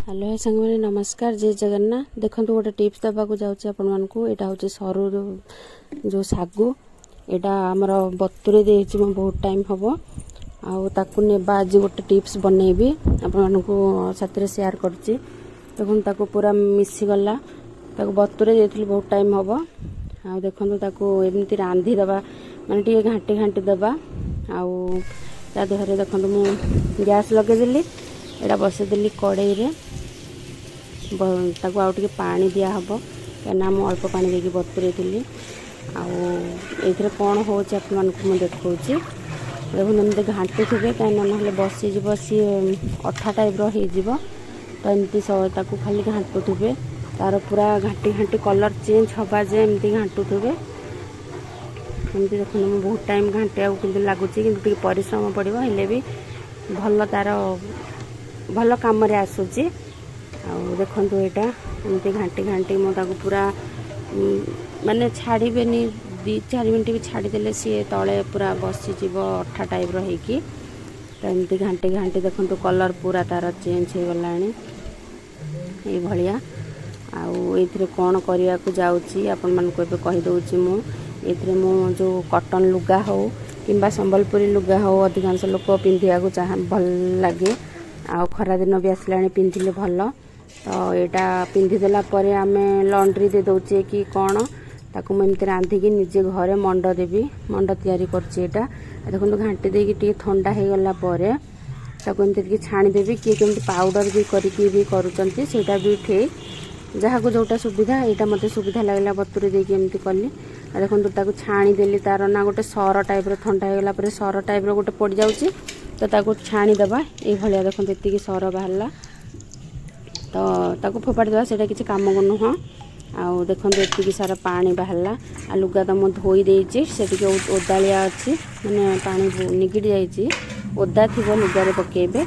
Hello सांग मैंने नमस्कार जय जगन्नाथ। देखो गोटे टिप्स देवाक जाऊँगी आपण मानकू। यहाँ हूँ सरू जो सागु यहाँ आमर बतुरे देती बहुत टाइम हम आकू नेबा आज गोटे टिप्स बनैबी आपण मानकू साथी शेयर करुच्ची। देखो पूरा मिसीगला बतुरे देती बहुत टाइम हम आ देखो एमती रांधि दबा माने टे घाटी घाटी दबा आ देहरे देखो मु गैस लगेदेली एटा बसईदेली कड़ई रे ताकू आउ टिके पानी दिया हबो कना मु अल्प पानी देकी बतुरे थी आउे कौन हो आपको देखौची। देखो एमती घाटी थे कहीं ना बसीज सी अठा टाइप हो तो एमती खाली घाटुवे तार पूरा घाटी घाटी कलर चेंज हवा जे एमती घाटुवे एमती देखो मुझे बहुत टाइम घाटिया लगुच कि परिश्रम पड़ो हेले भी भल तार भल कम आसूची। देखो यहाँ एमती घाटी घाटी मुझे पूरा माने छाड़बेनि 2-4 मिनट भी छाड़देले सी तले पूरा बसीज अठा टाइप रही तो एमती घाटी घाटी देखो कलर पूरा तार चेंज हो गला ये कौन करने को जाऊँगी आपण मानक कहीदे मु जो कॉटन लुगा हो कि संबलपुरी लुगा हो अधिकांश लोक पिंधिया को चाह भल लगे आ खरा दिन भी आसला पिंधिले भल तो यहाँ पिंधिदेला आम लॉन्ड्री दे दौचे कि कौन ताकू मुझे रांधिकी निजे घरे मंड देवी मंड तैयारी करछी। देखो घाटी देकी ठंडा हो गला एमती छाणीदेवी किए केमती पाउडर भी करके करुँच सेटा भी ठीक जहाँ को जोटा सुविधा यहाँ मत सुविधा लगला बतुरे देकी एमती कली। देखो छाणीदेली तार ना गोटे सर टाइप ठंडा हो गला सर टाइप गोटे पड़ जाऊँगी तो छाणीदेवा ये देखो ये सर बाहरला तो फोपाड़ी देवा से किसी कम को नुह आउ देखो ये सारा पानी बाहरला आ लुगा तो मुझे धोई देती से ओदालिया अच्छी मैंने पानी निगिड़ जाइए ओदा थी लुगारे पकेबे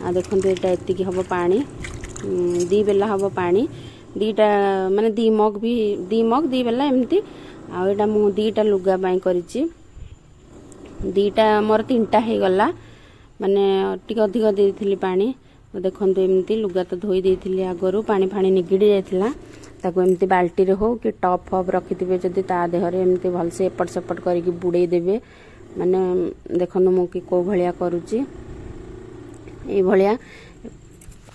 आ देखो यहाँ ये हम पानी 2 बेला हम पानी 2टा माने 2 मग भी 2 मग 2 बेला एमती आटा मु 2टा लुगा करी 2टा मोर 3टा हो गला माने टिके अधिक देती पानी तो देखो एमती लुगा तो धोई देती आगरू पानी फाणी निगिड़ जाता ताको एमती बाल्टी रे हो कि टप फप रखिथे जदि ता देहरे एमती भलसे एपट सेपट करके बुड़े देवे माने देखो मु कि को भलिया करुची ये भलिया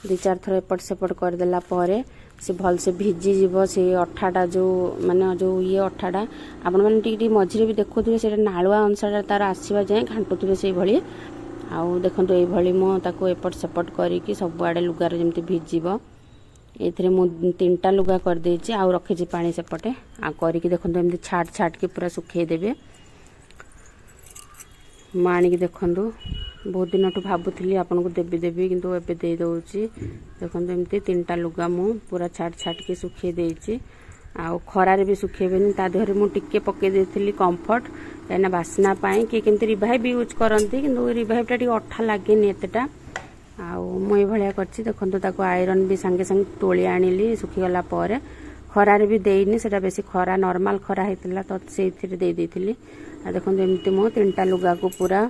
2-4 थर एपट सेपट करदेला परे से भल से भिजी जीव से अठाटा जो माने जो ये अठाटा आपण माने टिक मझिरे भी देखुथे से नालुआ अंशटा तार आसीबा जाए घाटुथे से भली आउ देखो ये मो ताको एपट सेपट करी सब आड़े लुगार जमती भिजीव ये मु 3टा लुगा कर देछि आउ रखिछि पानी सेपटे आ करी देखो एमती छाट छाट के पूरा सुखे देबे मानिक देखो बहुत दिन भावुली आपन को देवी देवी किंतु एबे दे दउछि। देखो एमती 3टा लुगा मु पूरा छाट छाट के सुखे देछि आ खरारे भी सुखेबेनी ता देहरे मु टिके पके देथिली कंफर्ट कहीं बास्ना पाए कि केमती रिवाइव भी यूज करती किंतु रिवाइवटा टी अठा लगे एतेटा मुई भाया करछि। देखो आयरन भी सांगे सांगे तोली आनिली सुखीगला खरारे भी देनी से बेसी खरा नॉर्मल खरा होता तो से दे देथिली आ देखो एमती मो 3टा लुगा को पूरा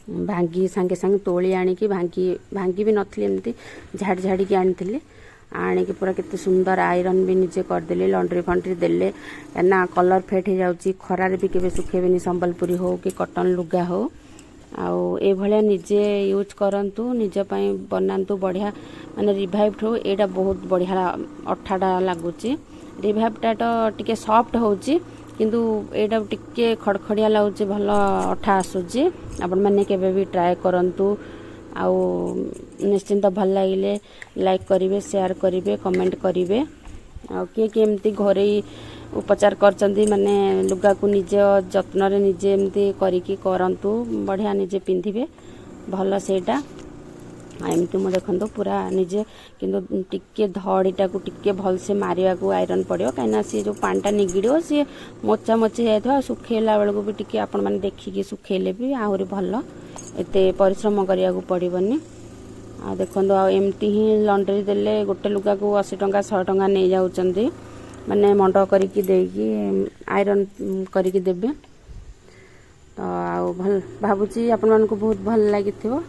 भांगी सांगे सांगे तोली आनिकी भांगी भी नथली एमती झाड़ झाड़ी आनी आनिकी पूरा केते सुंदर आयरन भी निजे करदेली लॉन्ड्री फंड्री देले ना कलर फेट हो जाउची खरारे भी केबे सुखेबेनी संबलपुरी हो कि कॉटन लुगा हो आउ ए भलिया निजे यूज करंतु निज पई बनांतु बढ़िया माने रिवाइव हो एटा बहुत बढ़िया अठाटा लागुची रिवाइवटा तो टिके सॉफ्ट होउची किंतु एटा टिके खड़खड़िया लागुची भल अठा आसुची आपण माने केबे भी ट्राई करंतु आउ निश्चिंत भल लगे लाइक करेंगे शेयर करेंगे कमेंट करेंगे आ किए केमती घरे उपचार करचंदी माने लुगा को निजे जत्न रे निजे एमती करिकी करंतु बढ़िया निजे पिंधिबे भल सेटा एमती मु देखंतो पूरा निजे किंतु टिके धड़ीटा को टिके भल से मारिया को आयरन पड़ियो कहीं सी जो पानीटा निगिड़ो सी मोचा मोची जाए सुखेला बेलू भी टिके आपण माने देखिकी सुखेले भी आहरी भल एते परिश्रम करिया को पड़िबनी आ देखो एमती ही लॉन्ड्री देले गोटे लुगा को 80 टंका 100 टंका नहीं जाउचंदी माने मंड करिकी देकी आयरन करिकी देबे तो आ भल भाबुची आपण मानको बहुत भल लागिथिबो।